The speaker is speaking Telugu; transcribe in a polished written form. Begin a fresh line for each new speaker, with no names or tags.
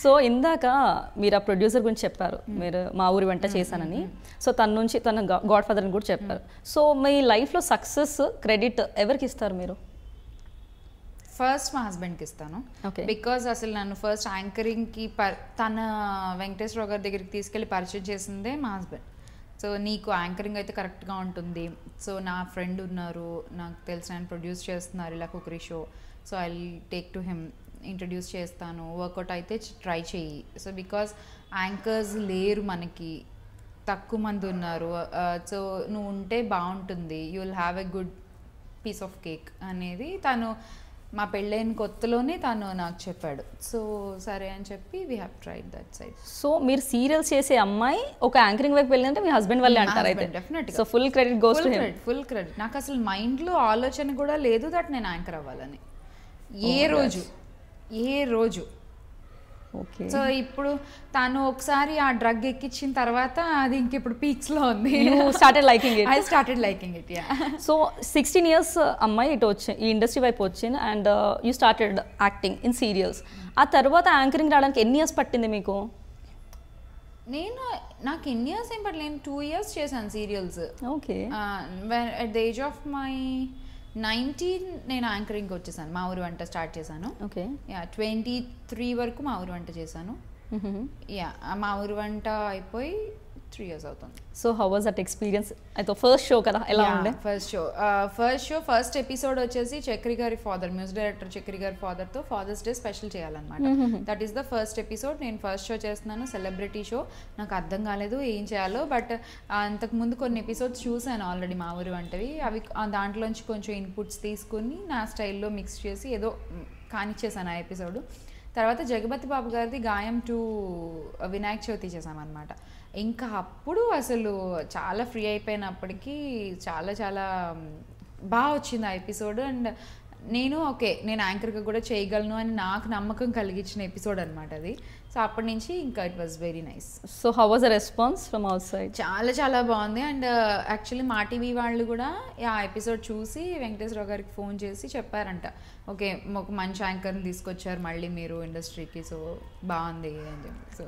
సో ఇందాక మీరు ఆ ప్రొడ్యూసర్ గురించి చెప్పారు, మీరు మా ఊరి వెంట చేశానని. సో తన నుంచి తన గాడ్ ఫాదర్ అని కూడా చెప్పారు. సో మీ లైఫ్లో సక్సెస్ క్రెడిట్ ఎవరికి ఇస్తారు మీరు?
ఫస్ట్ మా హస్బెండ్కి ఇస్తాను. బికాజ్ అసలు నన్ను ఫస్ట్ యాంకరింగ్కి తన వెంకటేశ్వరరావు గారి దగ్గరికి తీసుకెళ్ళి పరిచయం చేసిందే మా హస్బెండ్. సో నీకు యాంకరింగ్ అయితే కరెక్ట్గా ఉంటుంది, సో నా ఫ్రెండ్ ఉన్నారు, నాకు తెలిసిన ఆయన ప్రొడ్యూస్ చేస్తున్నారు ఇలా cookery show, so I take to him, introduce చేస్తాను, వర్కౌట్ అయితే ట్రై చెయ్యి. సో బికాజ్ యాంకర్స్ లేరు మనకి, తక్కువ మంది ఉన్నారు, సో నువ్వు ఉంటే బాగుంటుంది, you will have a good piece of cake అనేది తను మా పెళ్ళైన కొత్తలోనే తను నాకు చెప్పాడు. సో సరే అని చెప్పి we have tried that side.
So మీరు సీరియల్స్ చేసే అమ్మాయి ఒక యాంకరింగ్ వైపు వెళ్ళిందంటే మీ హస్బెండ్ వల్లే అంటారు అయితే?
డెఫినెట్గా.
So full credit goes to him.
Full credit. నాకు అసలు మైండ్లో ఆలోచన కూడా లేదు దట్ నేను యాంకర్ అవ్వాలని ఏ రోజు.
ఓకే.
సో ఇప్పుడు తను ఒకసారి ఆ డ్రగ్ ఎక్కించిన తర్వాత అది ఇంక ఇప్పుడు పీక్స్లో ఉంది.
Started liking it.
I started liking it, yeah.
So 16 years అమ్మాయి ఇటు వచ్చి ఈ ఇండస్ట్రీ వైపు వచ్చింది and you started acting in serials. ఆ తర్వాత యాంకరింగ్ రావడానికి ఎన్ని ఇయర్స్ పట్టింది మీకు?
నాకు ఎన్ని ఇయర్స్ ఏం పట్టలేదు, 2 years చేశాను serials.
Okay.
At the age of my 19 నేను యాంకరింగ్కి వచ్చేసాను, మా ఊరి వంట స్టార్ట్ చేశాను.
ఓకే.
యా 23 వరకు మా ఊరి వంట చేశాను. యా మా ఊరి వంట అయిపోయి 3 years అవుతుంది.
So how was that experience? అయితే ఫస్ట్ షో కదా, ఎలా ఉండే?
ఫస్ట్ ఎపిసోడ్ వచ్చేసి చక్రి గారి ఫాదర్, మ్యూజిక్ డైరెక్టర్ చక్రి గారి ఫాదర్తో ఫాదర్స్ డే స్పెషల్ చేయాలన్నమాట. That is the first episode. నేను ఫస్ట్ షో చేస్తున్నాను, సెలబ్రిటీ షో. నాకు అర్థం కాలేదు ఏం చేయాలో, బట్ అంతకుముందు కొన్ని ఎపిసోడ్స్ చూశాను ఆల్రెడీ మా ఊరి వంటవి. అవి దాంట్లోంచి కొంచెం ఇన్పుట్స్ తీసుకుని నా స్టైల్లో మిక్స్ చేసి ఏదో కానిచ్చేసాను ఆ ఎపిసోడ్. తర్వాత జగపతి బాబు గారిది గాయం టు వినాయక చవితి చేసామన్నమాట. ఇంకా అప్పుడు అసలు చాలా ఫ్రీ అయిపోయినప్పటికీ చాలా చాలా బాగా వచ్చింది ఆ ఎపిసోడ్. అండ్ నేను యాంకర్గా కూడా చేయగలను అని నాకు నమ్మకం కలిగించిన ఎపిసోడ్ అనమాట అది. సో అప్పటి నుంచి ఇంకా it was very nice.
So how was the response from out side?
చాలా చాలా బాగుంది. అండ్ యాక్చువల్లీ మా టీవీ వాళ్ళు కూడా ఆ ఎపిసోడ్ చూసి వెంకటేశ్వరరావు గారికి ఫోన్ చేసి చెప్పారంట, ఓకే ఒక మంచి యాంకర్ని తీసుకొచ్చారు మళ్ళీ మీరు ఇండస్ట్రీకి, సో బాగుంది అని చెప్పి. సో